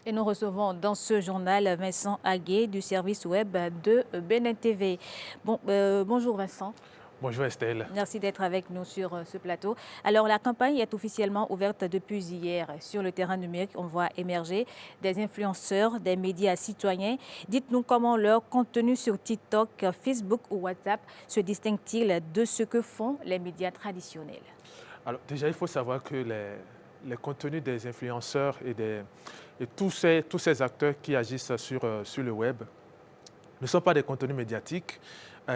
Et nous recevons dans ce journal Vincent Aguet du service web de Bénin TV. Bonjour Vincent. Bonjour Estelle. Merci d'être avec nous sur ce plateau. Alors, la campagne est officiellement ouverte depuis hier. Sur le terrain numérique, on voit émerger des influenceurs, des médias citoyens. Dites-nous comment leur contenu sur TikTok, Facebook ou WhatsApp se distingue-t-il de ce que font les médias traditionnels? Alors déjà, il faut savoir que les contenus des influenceurs et tous ces acteurs qui agissent sur le web ne sont pas des contenus médiatiques.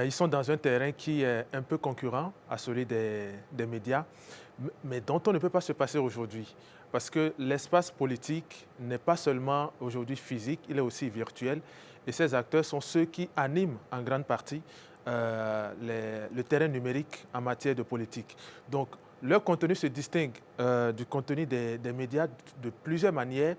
Ils sont dans un terrain qui est un peu concurrent à celui des médias, mais dont on ne peut pas se passer aujourd'hui. Parce que l'espace politique n'est pas seulement aujourd'hui physique, il est aussi virtuel. Et ces acteurs sont ceux qui animent en grande partie le terrain numérique en matière de politique. Donc, leur contenu se distingue du contenu des médias de plusieurs manières.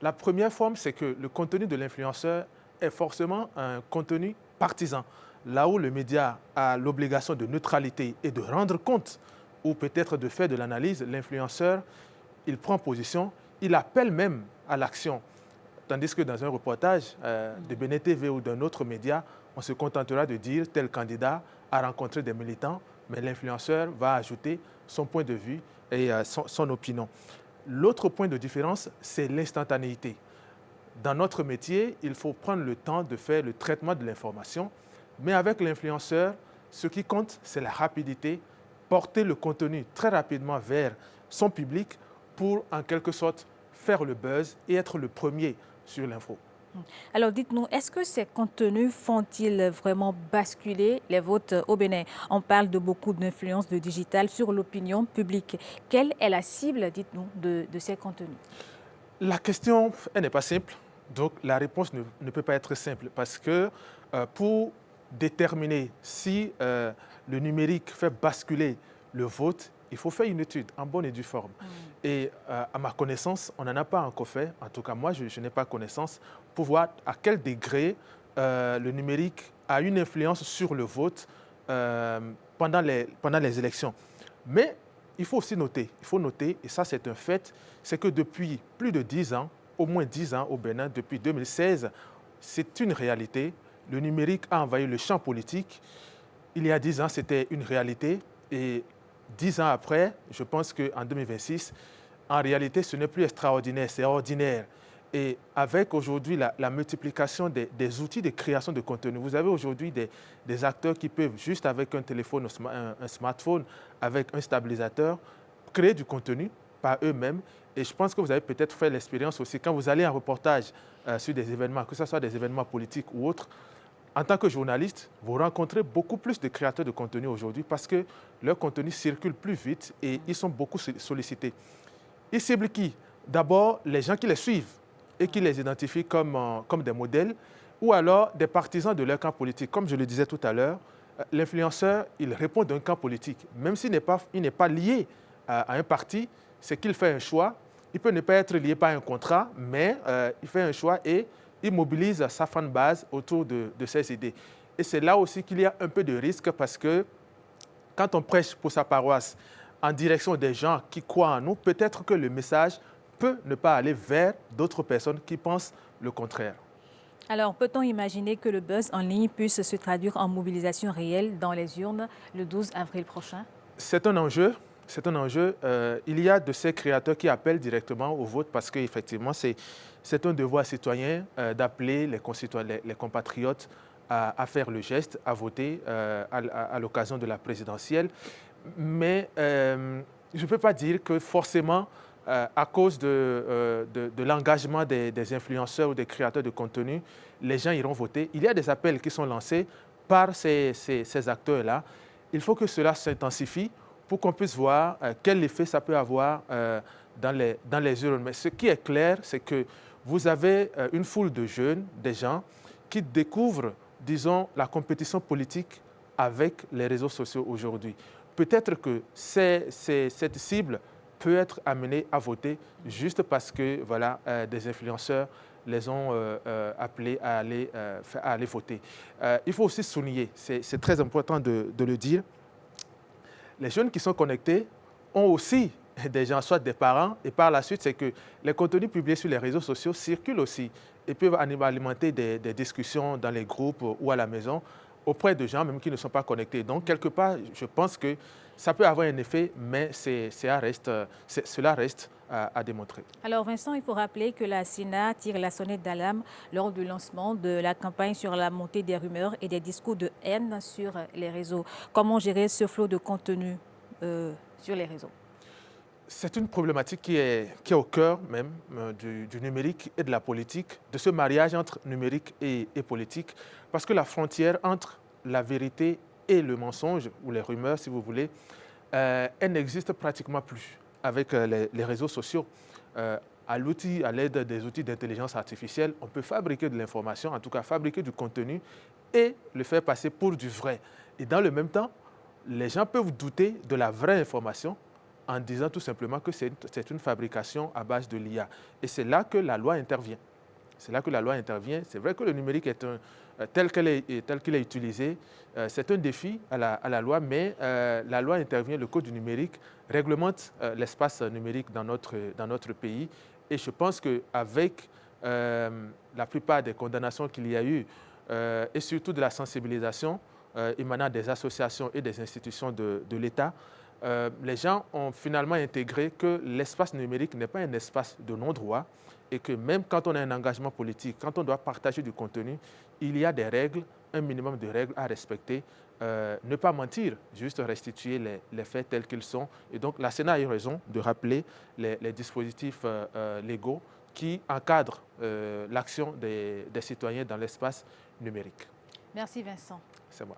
La première forme, c'est que le contenu de l'influenceur est forcément un contenu partisan. Là où le média a l'obligation de neutralité et de rendre compte, ou peut-être de faire de l'analyse, l'influenceur, il prend position, il appelle même à l'action. Tandis que dans un reportage de Bénin TV ou d'un autre média, on se contentera de dire tel candidat a rencontré des militants, mais l'influenceur va ajouter son point de vue et son opinion. L'autre point de différence, c'est l'instantanéité. Dans notre métier, il faut prendre le temps de faire le traitement de l'information, mais avec l'influenceur, ce qui compte, c'est la rapidité, porter le contenu très rapidement vers son public pour, en quelque sorte, faire le buzz et être le premier sur l'info. Alors dites-nous, est-ce que ces contenus font-ils vraiment basculer les votes au Bénin? On parle de beaucoup d'influence de digital sur l'opinion publique. Quelle est la cible, dites-nous, de ces contenus? La question, elle n'est pas simple, donc la réponse ne peut pas être simple parce que pour déterminer si le numérique fait basculer le vote, il faut faire une étude en bonne et due forme. Et à ma connaissance, on n'en a pas encore fait, en tout cas moi je n'ai pas connaissance, pour voir à quel degré le numérique a une influence sur le vote pendant les élections. Mais il faut noter, et ça c'est un fait, c'est que depuis plus de 10 ans, au moins 10 ans au Bénin, depuis 2016, c'est une réalité. Le numérique a envahi le champ politique. Il y a 10 ans, c'était une réalité. Et 10 ans après, je pense qu'en 2026, en réalité, ce n'est plus extraordinaire, c'est ordinaire. Et avec aujourd'hui la multiplication des outils de création de contenu, vous avez aujourd'hui des acteurs qui peuvent, juste avec un téléphone, un smartphone, avec un stabilisateur, créer du contenu par eux-mêmes. Et je pense que vous avez peut-être fait l'expérience aussi, quand vous allez en reportage sur des événements, que ce soit des événements politiques ou autres, en tant que journaliste, vous rencontrez beaucoup plus de créateurs de contenu aujourd'hui parce que leur contenu circule plus vite et ils sont beaucoup sollicités. Ils ciblent qui? D'abord, les gens qui les suivent et qui les identifient comme des modèles, ou alors des partisans de leur camp politique. Comme je le disais tout à l'heure, l'influenceur, il répond d'un camp politique. Même s'il n'est pas lié à un parti, c'est qu'il fait un choix. Il peut ne pas être lié par un contrat, mais il fait un choix et il mobilise sa fanbase autour de ses idées. Et c'est là aussi qu'il y a un peu de risque parce que quand on prêche pour sa paroisse en direction des gens qui croient en nous, peut-être que le message peut ne pas aller vers d'autres personnes qui pensent le contraire. Alors, peut-on imaginer que le buzz en ligne puisse se traduire en mobilisation réelle dans les urnes le 12 avril prochain? C'est un enjeu. C'est un enjeu. Il y a de ces créateurs qui appellent directement au vote parce qu'effectivement, c'est un devoir citoyen d'appeler les concitoyens, les compatriotes à faire le geste, à voter à l'occasion de la présidentielle. Mais je ne peux pas dire que forcément, à cause de l'engagement des influenceurs ou des créateurs de contenu, les gens iront voter. Il y a des appels qui sont lancés par ces acteurs-là. Il faut que cela s'intensifie pour qu'on puisse voir quel effet ça peut avoir dans les urnes. Mais ce qui est clair, c'est que vous avez une foule de jeunes, des gens, qui découvrent, disons, la compétition politique avec les réseaux sociaux aujourd'hui. Peut-être que cette cible peut être amenée à voter juste parce que voilà, des influenceurs les ont appelés à aller voter. Il faut aussi souligner, c'est très important de le dire, les jeunes qui sont connectés ont aussi des gens, soit des parents, et par la suite, c'est que les contenus publiés sur les réseaux sociaux circulent aussi et peuvent alimenter des discussions dans les groupes ou à la maison auprès de gens même qui ne sont pas connectés. Donc, quelque part, je pense que ça peut avoir un effet, mais cela reste à démontrer. Alors Vincent, il faut rappeler que la Sénat tire la sonnette d'alarme lors du lancement de la campagne sur la montée des rumeurs et des discours de haine sur les réseaux. Comment gérer ce flot de contenu sur les réseaux? C'est une problématique qui est au cœur même du numérique et de la politique, de ce mariage entre numérique et politique, parce que la frontière entre la vérité et le mensonge, ou les rumeurs si vous voulez, elle n'existe pratiquement plus avec les réseaux sociaux. À l'aide des outils d'intelligence artificielle, on peut fabriquer de l'information, en tout cas fabriquer du contenu et le faire passer pour du vrai. Et dans le même temps, les gens peuvent douter de la vraie information en disant tout simplement que c'est une fabrication à base de l'IA. Et c'est là que la loi intervient. C'est là que la loi intervient. C'est vrai que le numérique est tel qu'il est utilisé, c'est un défi à la loi, mais la loi intervient, le Code du numérique réglemente l'espace numérique dans notre pays. Et je pense qu'avec la plupart des condamnations qu'il y a eu, et surtout de la sensibilisation émanant des associations et des institutions de l'État, les gens ont finalement intégré que l'espace numérique n'est pas un espace de non-droit et que même quand on a un engagement politique, quand on doit partager du contenu, il y a des règles, un minimum de règles à respecter. Ne pas mentir, juste restituer les faits tels qu'ils sont. Et donc la Sénat a eu raison de rappeler les dispositifs légaux qui encadrent l'action des citoyens dans l'espace numérique. Merci Vincent. C'est moi.